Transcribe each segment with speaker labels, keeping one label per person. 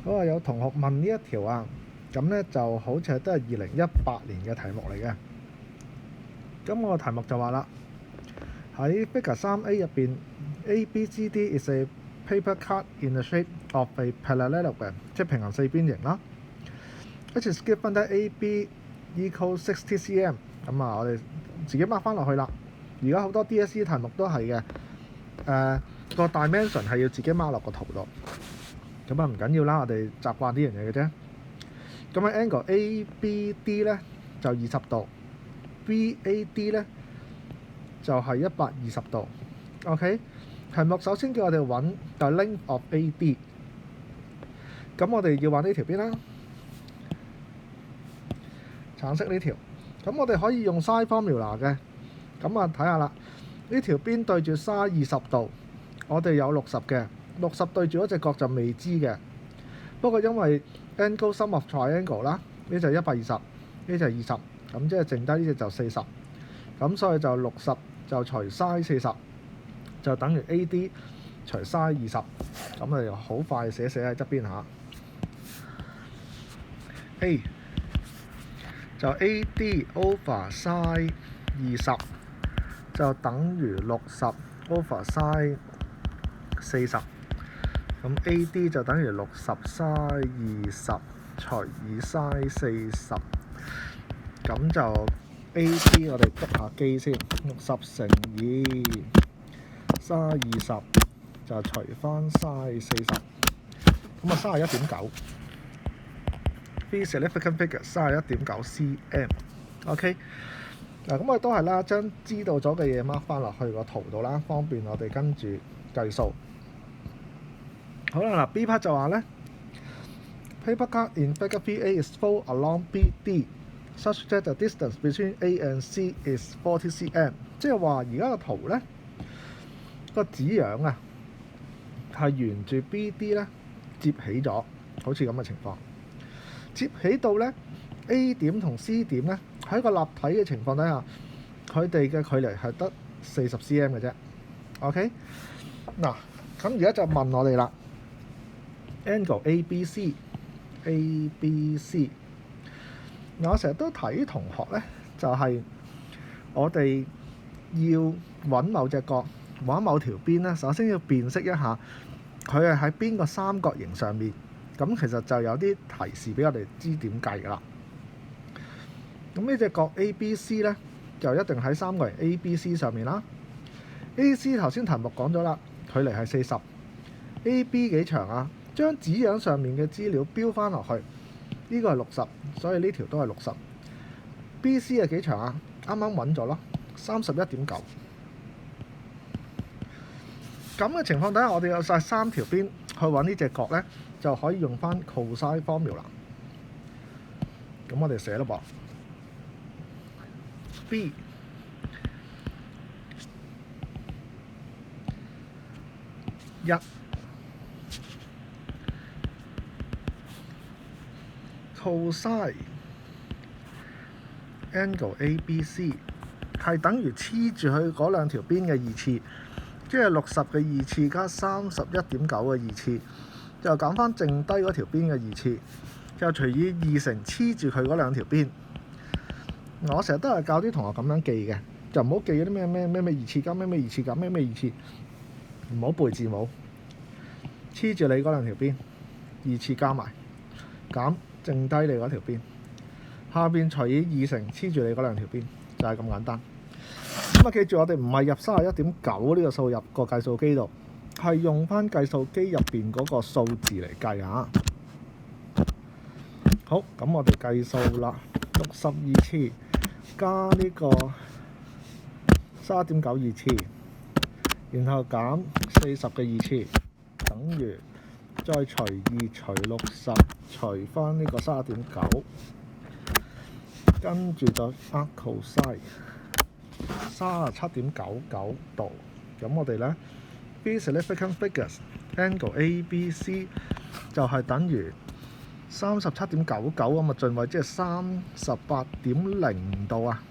Speaker 1: 好啊，有同學問呢一條啊，咁呢就好似都係2018年嘅題目嚟嘅。咁我個題目就話啦，喺 Figure 3A 入邊 ，ABCD is a paper cut in the shape of a parallelogram，即係平行四邊形啦。which is given that AB equals 60 cm。咁啊，我哋自己 mark 翻落去啦。而家好多 DSE 題目都係嘅，個 dimension 係要自己 mark 落個圖度。咁啊唔緊要啦，我哋習慣呢樣嘢嘅啫。咁啊 angle ABD 咧就20度，BAD 咧就係120度。OK， 題目首先叫我哋揾 the length of AB。咁我哋要揾呢條邊啦，橙色呢條。咁我哋可以用 sine formula 嘅。咁啊睇下啦，呢條邊對住 sin 20度，我哋有60嘅。60對住嗰隻角就未知嘅，不過因為 angle sum of triangle 啦，呢就120，呢就20，咁即係剩低呢隻就40，咁所以就60就除 sin 40，就等於 AD 除 sin 20，咁我哋好快寫喺側邊下。A 就 AD over sin 20就等於60 over sin 40。咁 AD 就等於60 sin 20除以 sin 40，咁就 AD 我哋篤下機先，60乘以 sin 20就除翻 sin 40，咁啊31.9。B significant figure 31.9 cm。OK， 嗱咁我哋都係啦，將知道咗嘅嘢 mark 翻落去個圖度啦，方便我哋跟住計數。好啦，嗱 B part 就話咧 ，paper cut in figure 3A is fold along BD such that the distance between A and C is 40 cm。即係話而家個圖咧個紙樣啊係沿住 BD 咧接起咗，好似咁嘅情況。接起到咧 A 點同 C 點咧喺個立體嘅情況底下，佢哋嘅距離係得40 cm 嘅啫。OK， 嗱咁而家就問我哋啦。angle ABC， 我成日都睇同學咧，就係我哋要揾某隻角，揾某條邊咧，首先要辨識一下佢係喺邊個三角形上面，咁其實就有啲提示俾我哋知點計噶啦。咁呢隻角 ABC 咧，就一定喺三角形 ABC 上面啦。AC 頭先題目講咗啦，距離係40，AB 幾長啊？將紙樣上面嘅資料標翻落去，呢個係60，所以呢條都係60。BC 係幾長啊？啱啱揾咗咯，31.9。咁嘅情況底下，我哋有晒3條邊去揾呢隻角咧，就可以用翻 cosine formula。咁我哋寫咯噃 ，B 1 cosine angle ABC 係等於黐住佢嗰兩條邊嘅二次，即係60嘅二次加31.9嘅二次，就減翻剩低嗰條邊嘅二次，就除以2乘黐住佢嗰兩條邊。我成日都係教啲同學咁樣記嘅，就唔好記嗰啲咩二次加咩二次減咩二次，唔好背字母，黐住你嗰兩條邊，二次加埋減剩低你嗰條邊，下邊除以2乘黐住你嗰兩條邊，就係咁簡單。咁啊，記住我哋唔係入31.9呢個數入個計數機度，係用翻計數機入邊嗰個數字嚟計下。好，咁我哋計數啦，62次加呢個31.9二次，然後減40嘅二次，等於再除2除60除翻呢個31.9，跟住就 cosine 37.99度。咁我哋咧 B significant figures angle ABC 就係等於37.99咁啊，進位即係38.0度啊。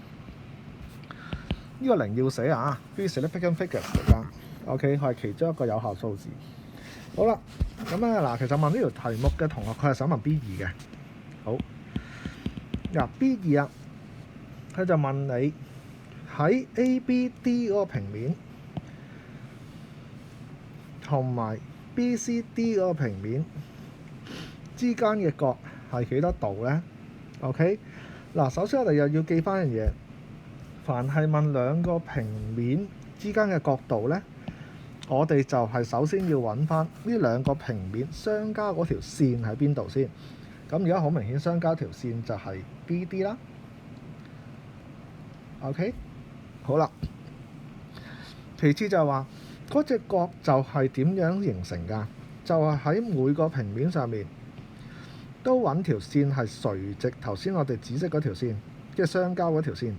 Speaker 1: 呢個0要寫啊，B significant figures 嚟㗎。OK， 係其中一個有效數字。好啦，咁咧嗱，其實問呢條題目嘅同學，佢係想問 B2嘅。好，嗱 B2啊，佢就問你喺 ABD 嗰個平面同埋 BCD 嗰個平面之間嘅角係幾多度呢？ OK， 嗱，首先我哋又要記翻一樣嘢，凡係問兩個平面之間嘅角度呢，我哋就係首先要揾翻呢兩個平面相交嗰條線喺邊度先。咁而家好明顯相交條線就係 BD 啦。OK， 好啦，其次就係話嗰隻角就係點樣形成㗎？就係喺每個平面上面都揾條線係垂直頭先我哋紫色嗰條線，即係相交嗰條線。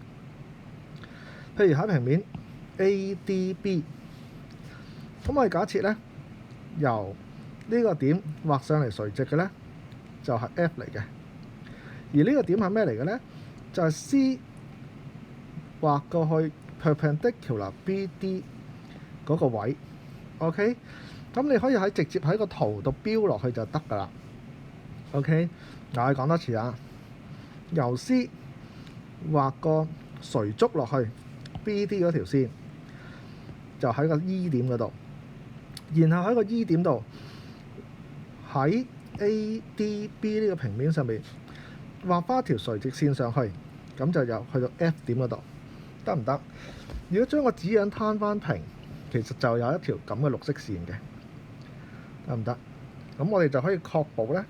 Speaker 1: 譬如喺平面 ADB， 咁我哋假設呢，由呢個點畫上嚟垂直嘅呢，就係 F 嚟嘅，而呢個點係咩嚟嘅呢？就係 C 畫過去 perpendicular BD 嗰個位。OK， 咁你可以直接喺個圖度標落去就得㗎啦。OK， 嗱，我講多次啊，由 C 畫個垂足落去 BD 嗰條線，就喺個 E 點嗰度，然後喺個 E 點度喺 ADB 呢個平面上面畫翻一條垂直線上去，咁就又去到 F 點嗰度，得唔得？如果將個紙樣攤翻平，其實就有一條咁嘅綠色線嘅，得唔得？咁我哋就可以確保呢，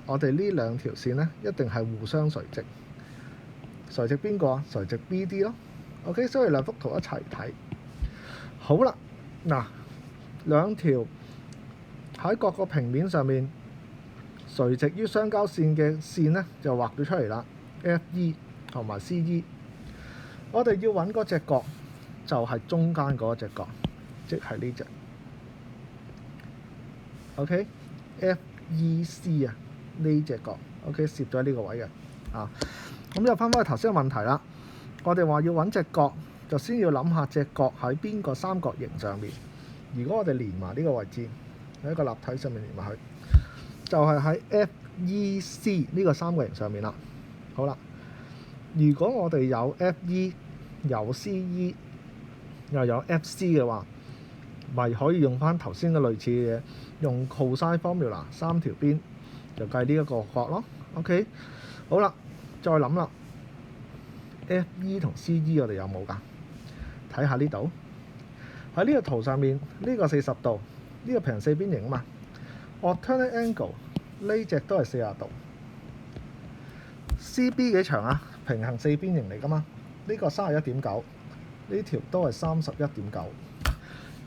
Speaker 1: 我哋呢兩條線呢，一定係互相垂直。垂直邊個啊？垂直 BD 咯。OK， 所以兩幅圖一齊睇。好啦，嗱，兩條喺各個平面上面垂直於相交線嘅線呢，就畫咗出嚟啦。FE 同埋 CE， 我哋要揾嗰隻角就係中間嗰隻角，即係呢隻。OK，FEC 啊，呢隻角 OK 攝咗喺呢個位嘅啊。咁又翻返去頭先嘅問題啦。我哋話要揾隻角，就先要諗下隻角喺邊個三角形上面。如果我哋連埋呢個位置喺一個立體上面連埋去，就係喺 FEC 呢個三角形上面啦。好啦，如果我哋有 FE 有 CE 又有 FC 嘅話，咪可以用翻頭先嘅類似嘅嘢，用 cosine formula 三條邊就計呢一個角咯。OK， 好啦，再諗啦。FE 同 CE 我哋有冇㗎？睇下呢度喺呢個圖上面，呢個40度，呢個平行四邊形啊嘛。alternate angle 呢隻都係40度。CB 幾長啊？平行四邊形嚟㗎嘛。呢個31.9，呢條都係31.9。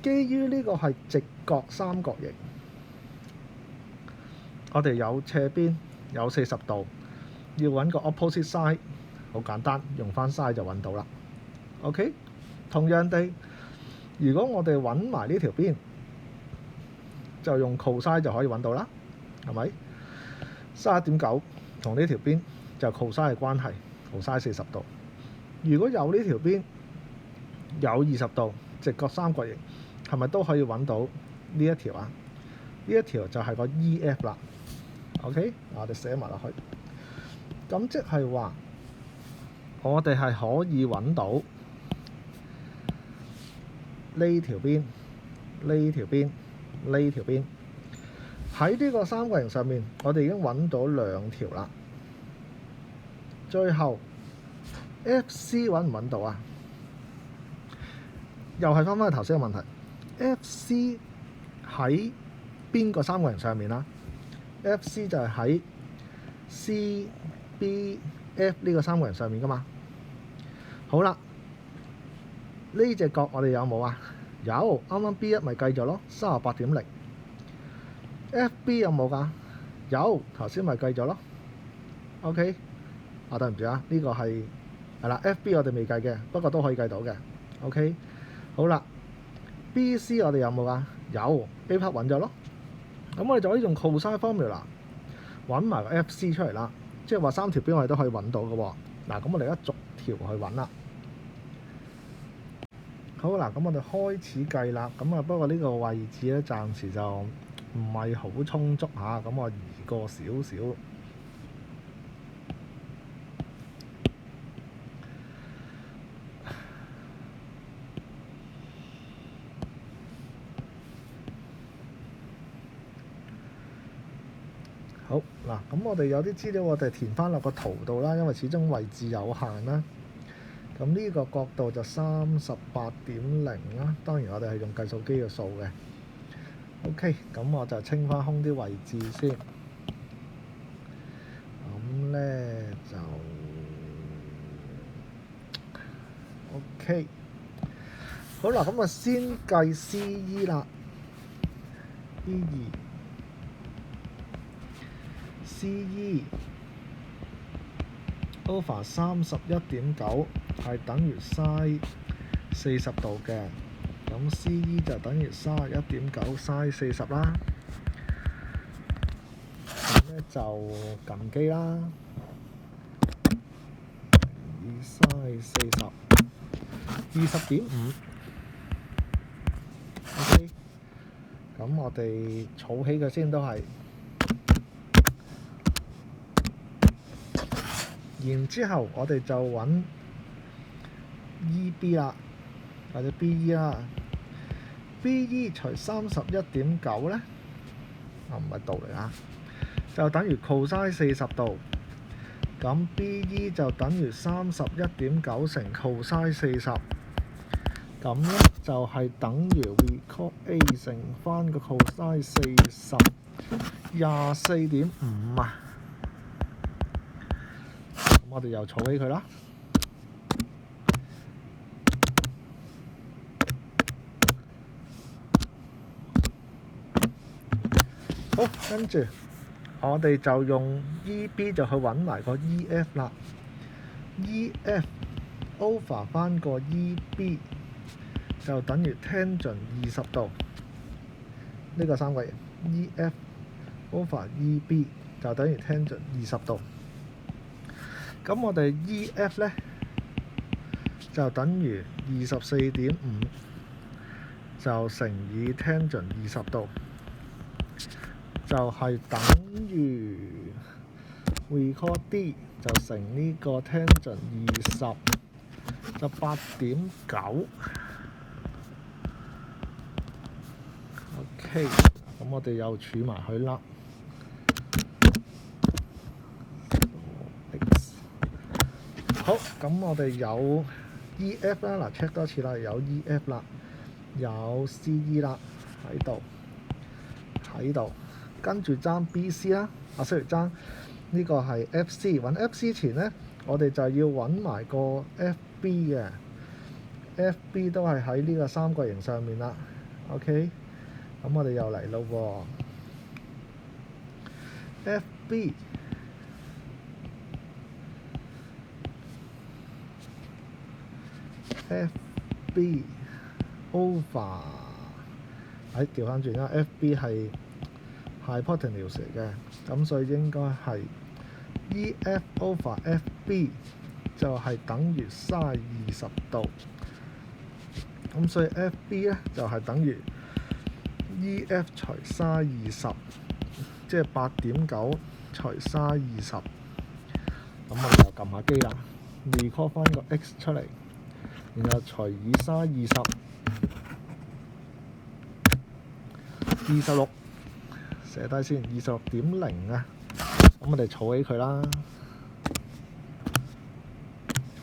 Speaker 1: 基於呢個係直角三角形，我哋有斜邊，有40度，要揾個 opposite side， 好簡單，用翻 side 就揾到啦。OK， 同樣地，如果我哋揾埋呢條邊，就用 cosine 就可以揾到啦，係咪？31.9同呢條邊就 cosine 嘅關係 ，cosine 40度。如果有呢條邊有20度，直角三角形，係咪都可以揾到呢一條啊？呢一條就係個 EF 啦。OK， 我哋寫埋落去。咁即係話，我哋係可以揾到呢條邊、呢條邊、呢條邊。喺呢個三角形上面，我哋已經揾到兩條啦。最後 FC 揾唔揾到啊？又係翻返去頭先嘅問題。FC 喺邊個三角形上面啦 ？FC 就係喺 CBF 呢個三角形上面噶嘛。好啦，呢隻角我哋有冇啊？有，啱啱 B1 咪計咗咯，38.0。FB 有冇㗎？有，頭先咪計咗咯。OK， 對唔住啊，呢個係啦 ，FB 我哋未計嘅，不過都可以計到嘅。OK， 好啦。BC 我哋有冇啊？有 A part 揾咗咯。咁我哋就可以用 cosine formula 揾埋個 FC 出嚟啦。即係話三條邊我哋都可以揾到嘅喎。嗱，咁我哋一逐條去揾啦。好嗱，咁我哋開始計啦。咁啊，不過呢個位置咧，暫時就唔係好充足嚇，咁我移過少少。好嗱，咁我哋有啲資料我哋填翻落個圖度啦，因為始終位置有限啦。咁呢個角度就38.0啦，當然我哋係用計數機嘅數嘅。OK， 咁我就清翻空啲位置先。咁咧就 OK。好啦，咁啊先計 CE 啦，E2 CE over 31.9係等於 sin 40度嘅，咁 CE 就等於31.9 sin 40啦。咁咧就撳機啦，sin 40 20.5。OK， 咁我哋儲起佢先都係。然之後我哋就揾 EB 啦，或者 BE 啦。BE 除31.9咧，唔係度嚟啊，就等於 cos 40度。咁 BE 就等於31.9乘 cos 40。咁咧就係等於 recos A 乘翻個 cos 40 24.5啊。我哋又儲起佢啦。好，跟住我哋就用 EB 就去揾埋個 EF 啦。EF over 翻個 EB 就等於 tangent 20度。呢個三角形 EF over EB 就等於 tangent 20度。咁我哋 EF 咧就等於24.5，就乘以 tangent 20度，就係等於 recos D 就乘呢個 tangent 20，就8.9。OK， 咁我哋又儲埋佢啦。好，咁我哋有 EF 啦，嗱 check 多次啦，有 EF 啦，有 CE 啦，喺度，跟住爭 BC 啦，sorry 爭呢個係 FC， 揾 FC 前咧，我哋就要揾埋個 FB 嘅 ，FB 都係喺呢個三角形上面啦。OK， 咁我哋又嚟咯喎 FB over， 調翻轉啦 ，FB 係 hypotenuse 嚟嘅，咁所以應該係 EF over FB 就係等於 sin 20度，咁所以 FB 咧就係等於 EF 除 sin 20，即係8.9除 sin 20，咁我哋又撳下機啦 ，recall 翻個 x 出嚟。然後除以sin 26，寫低先26.0啊。咁我哋儲起佢啦。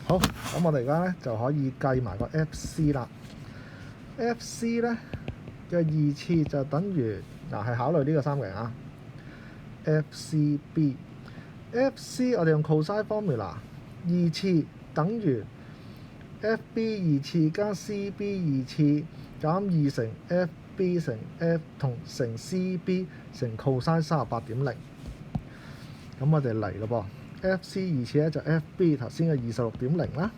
Speaker 1: 好，咁我哋而家咧就可以計埋個 FC 啦。FC 咧嘅二次就等於係考慮呢個三角形啊。FCB，FC 我哋用 cosine formula， 二次等於FB 二次加 CB 二次減2乘 FB 乘 F 同乘 CB 乘 cosine 38.0。咁我哋嚟咯噃 ，FC 二次咧就 FB 頭先嘅26.0啦，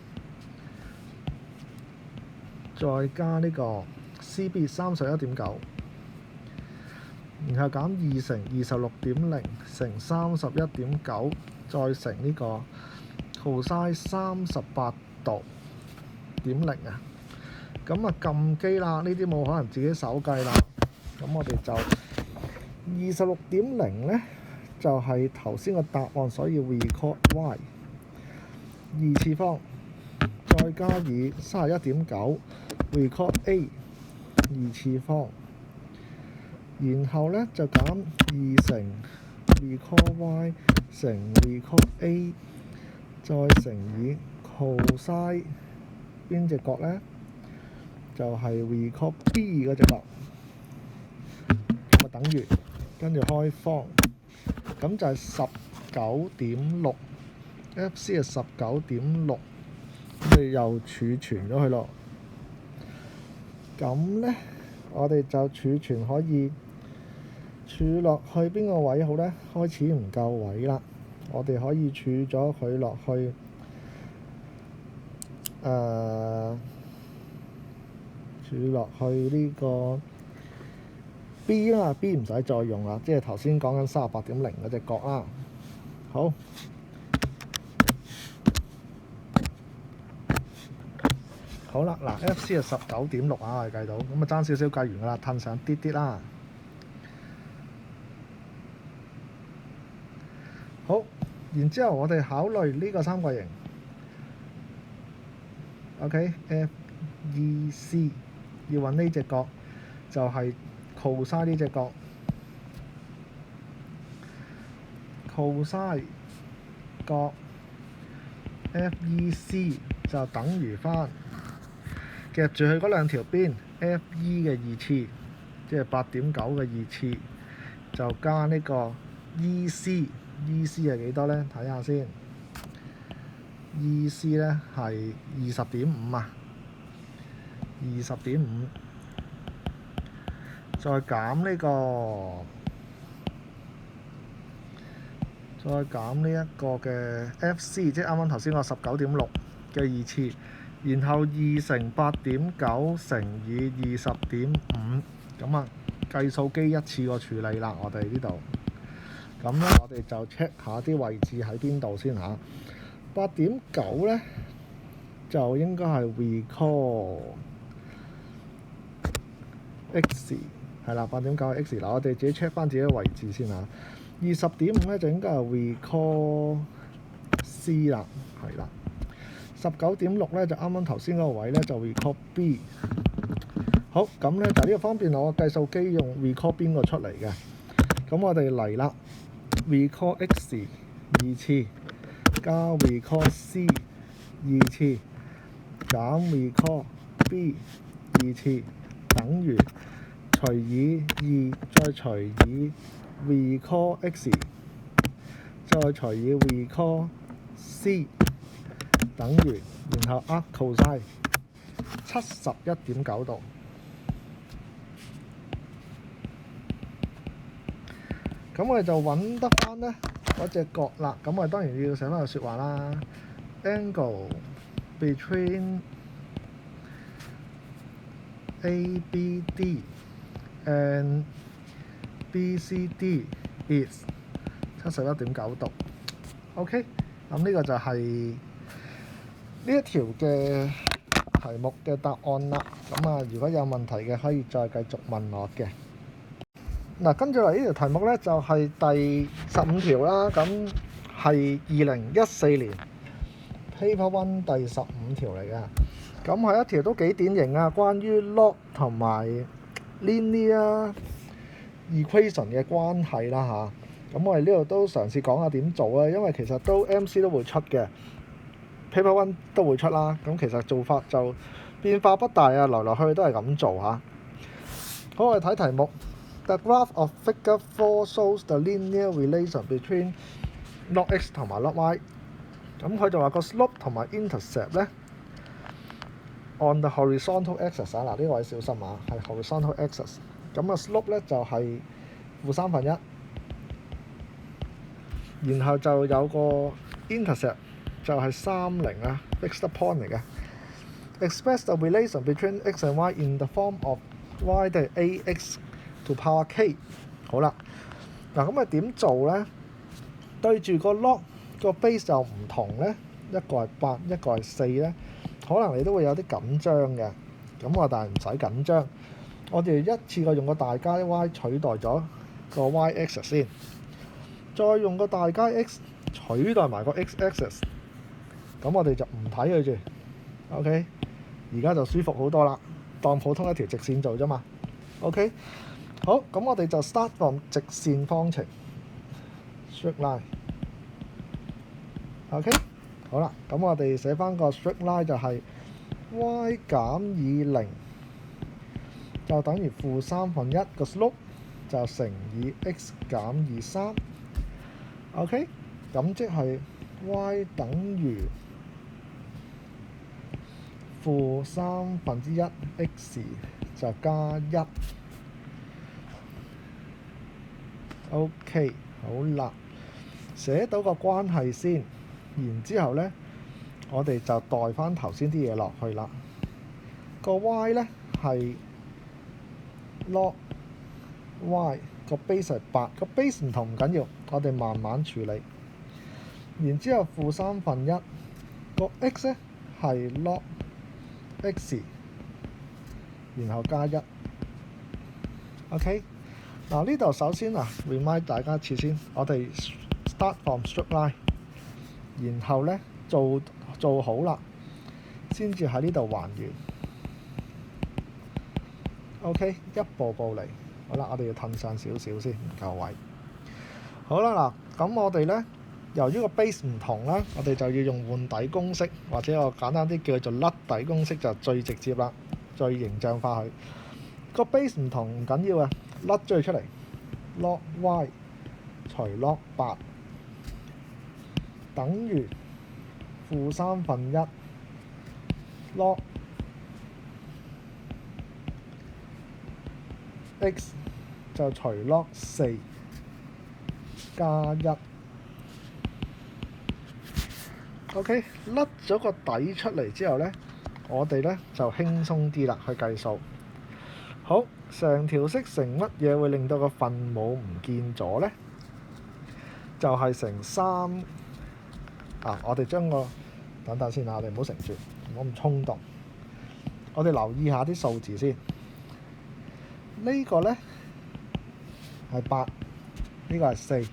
Speaker 1: 再加呢個 CB 31.9，然後減2乘26.0乘31.9，再乘呢個 cosine 38度。0啊，咁啊撳機啦，呢啲冇可能自己手計啦。咁我哋就26.0呢，就係頭先個答案，所以 record y 2次方再加以31.9 record a 2次方，然後呢就減2乘 record y 乘 record a 再乘以 cosine 邊隻角呢？就係 record b 嗰隻角，咁啊等於跟住開方，咁就係19.6 FC 係19.6，咁你又儲存咗佢咯。咁呢，我哋就儲存可以儲落去邊個位好呢？開始唔夠位啦，我哋可以儲咗佢落去儲落去呢個 B 啦 ，B 唔使再用啦，即係頭先講緊38.0嗰隻角啦。好，好啦，嗱 FC 係19.6啊，我哋計到，咁啊爭少少計完噶啦，褪上啲啲啦。好，然之後我哋考慮呢個三角形 ，OK，FEC 要揾呢隻角，就係 cosine 呢隻角 ，cosine 角 FEC 就等於翻夾住佢嗰兩條邊 FE 嘅2次，即係8.9嘅2次，就加呢個 EC。EC 係幾多呢？睇下先。EC 呢係20.5啊，20.5，再減呢個，再減呢一個嘅 FC， 即係啱啱頭先個19.6嘅2次，然後2乘8.9乘以20.5，咁啊計數機一次過處理啦，我哋呢度。咁咧，我哋就 check 下啲位置喺邊度先嚇。8.9咧就應該係 record x 係啦，8.9係 x 嗱，我哋自己 check 翻自己嘅位置先嚇。20.5咧就應該係 record c 啦，係啦。19.6咧就啱啱頭先嗰個位咧就 record b。好，咁咧就呢個方便我計數機用 record 邊個出嚟嘅。咁我哋嚟啦。record x 2次加 record c 2次減 record b 2次等於除以2再除以 record x 再除以 record c 等於，然後cosine 71.9度。咁我哋就揾得翻呢嗰隻角啦。咁我哋當然要寫翻個説話啦。Angle between ABD and BCD is 71.9度。OK， 咁呢個就係呢一條嘅題目嘅答案啦。咁啊，如果有問題嘅，可以再繼續問我嘅。嗱，跟住嚟呢條題目呢，就係第15條啦。咁係2014年 Paper One 第15條嚟嘅。咁係一條都幾典型啊，關於 log 同埋 linear equation 嘅關係啦嚇。咁我哋呢度都嘗試講下點做啊，因為其實都 MC 都會出嘅 Paper One 都會出啦。咁其實做法就變化不大啊，來來去去都係咁做嚇。好，我哋睇題目。The graph of Figure 4 shows the linear relation between log x 同埋 log y。咁佢就話個 slope 同埋 intercept 咧 on the horizontal axis 啊，嗱呢位小心啊，係 horizontal axis。咁啊 slope 咧就係負1/3，然後就有個 intercept 就係30啊 fixed point 嚟嘅。Express the relation between x and y in the form of y 等於 ax to power k。 好啦，嗱咁啊點做呢？對住個 log 個 base 就唔同呢，一個係8，一個係4呢，可能你都會有啲緊張嘅。咁我但係唔使緊張，我哋一次過用個大階 y 取代咗個 y-axis 先，再用個大階 x 取代埋個 x-axis， 咁我哋就唔睇佢住。OK， 而家就舒服好多啦，當普通一條直線做啫嘛。OK， 好，咁我哋就 start from 直線方程 straight line。OK， 好啦，咁我哋寫翻個 straight line 就係 y 減以0就等於負1/3個 slope 就乘以 x 減以3。OK， 咁即係 y 等於負1/3 x 就加1。OK， 好啦，寫到個關係先，然之後呢，我哋就代翻頭先啲嘢落去啦。個 y 呢係 log y， 個 base 係8，個 base 唔同唔緊要，我哋慢慢處理。然之後負1/3，個 x 呢係 log x， 然後加1。OK， 嗱呢度首先remind 大家一次先，我哋 start from straight line， 然後呢做好啦，先至喺呢度還原。OK， 一步步嚟。好啦，我哋要褪上少少先，唔夠位。好啦，嗱，咁我哋呢，由於個 base 唔同啦，我哋就要用換底公式，或者我簡單啲叫做甩底公式，就最直接啦，最形象化佢。個 base 唔同唔緊要啊，甩咗佢出嚟 ，log y 除 log 8等於負1/3 log x 就除 log 4加1。OK， 甩咗個底出嚟之後呢，我哋呢就輕鬆啲啦，去計數。好，成條式乘乜嘢會令到個分母唔見咗呢？就係乘3。我哋將個等等先，我哋唔好乘住，唔好咁衝動。我哋留意下啲數字先。呢個呢係8，呢個係4。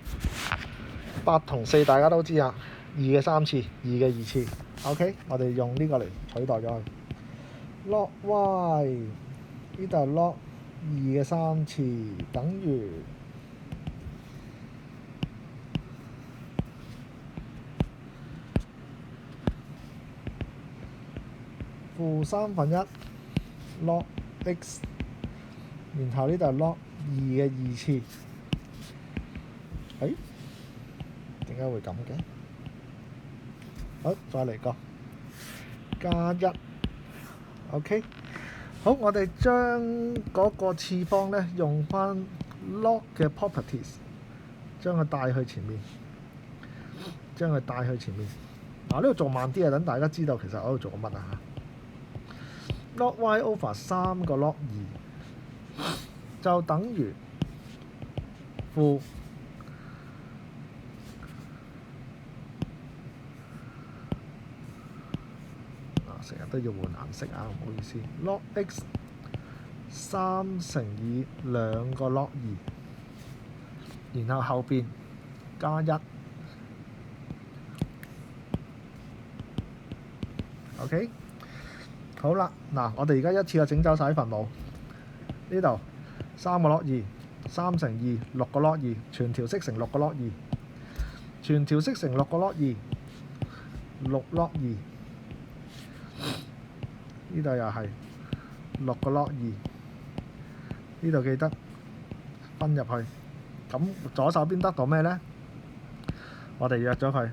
Speaker 1: 8同4大家都知啊，2嘅3次，2嘅2次。OK， 我哋用呢個嚟取代咗佢。log y 呢度係 log 2嘅3次，等於負1/3 log x， 然後呢度係 log 2嘅2次。點解會咁嘅？好，再嚟個加1。OK， 好，我哋將嗰個次方呢用翻 log 嘅 properties， 將佢帶去前面，呢度做慢啲啊，等大家知道其實我喺度做緊乜啊嚇。log y over 3個 log 2就等於負成日都要換顏色啊，唔好意思。log x 3乘以2個 log 2，然後後邊加1。OK， 好啦，嗱，我哋而家一次過整走晒啲分母。呢度3個 log 2，3乘2 6個 log 2，全條式乘6個 log 2，全條式乘6個 log 2，6 log 2。呢度又係6個 log 2，呢度記得分入去。咁左手邊得到咩呢？我哋約咗佢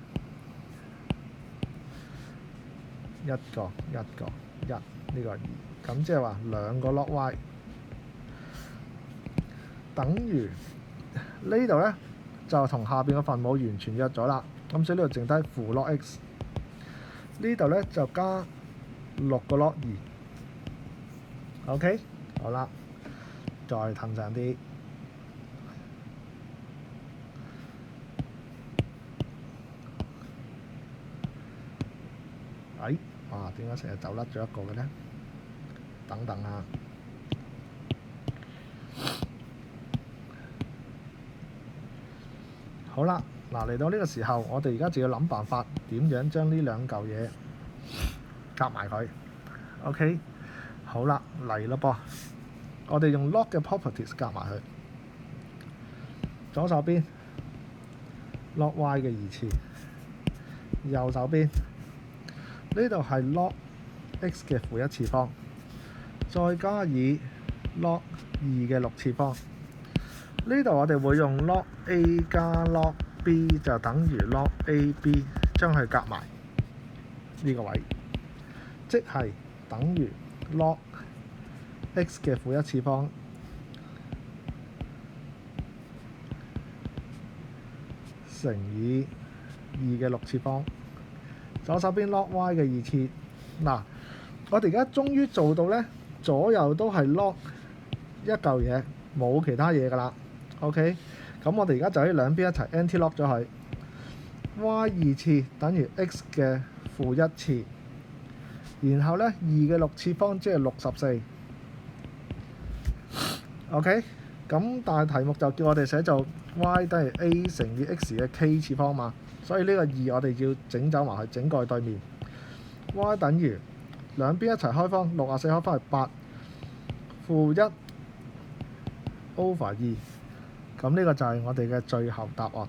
Speaker 1: 一個1，呢個2，咁即係話2個 log y 等於呢度呢，就同下邊嘅分母完全約咗啦。咁所以呢度剩低負 log x， 呢度呢就加6個 log 2。OK， 好啦，再褪上啲。點解成日走甩咗一個嘅呢？等等啊。好啦，嗱嚟到呢個時候，我哋而家就要諗辦法點樣將呢兩嚿嘢夾埋佢。OK， 好啦，嚟咯噃，我哋用 log 嘅 properties 夾埋佢。左手邊 log y 嘅二次，右手邊呢度係 log x 嘅負一次方，再加以 log 2嘅6次方。呢度我哋會用 log a 加 log b 就等於 log ab， 將佢夾埋呢個位，即係等於 log x 嘅負一次方乘以2嘅6次方。左手邊 log y 嘅二次。嗱，我哋而家終於做到呢，左右都係 log 一嚿嘢，冇其他嘢㗎啦。OK， 咁我哋而家就喺兩邊一齊 anti-log 咗佢。y 二次等於 x 嘅負一次，然後呢2嘅6次方即係64。OK， 咁但係題目就叫我哋寫做 y 等於 a 乘以 x 嘅 k 次方嘛，所以呢個2我哋要整走埋去，整過去對面。y 等於兩邊一齊開方，64開方係8負1 over 2，咁呢個就係我哋嘅最後答案。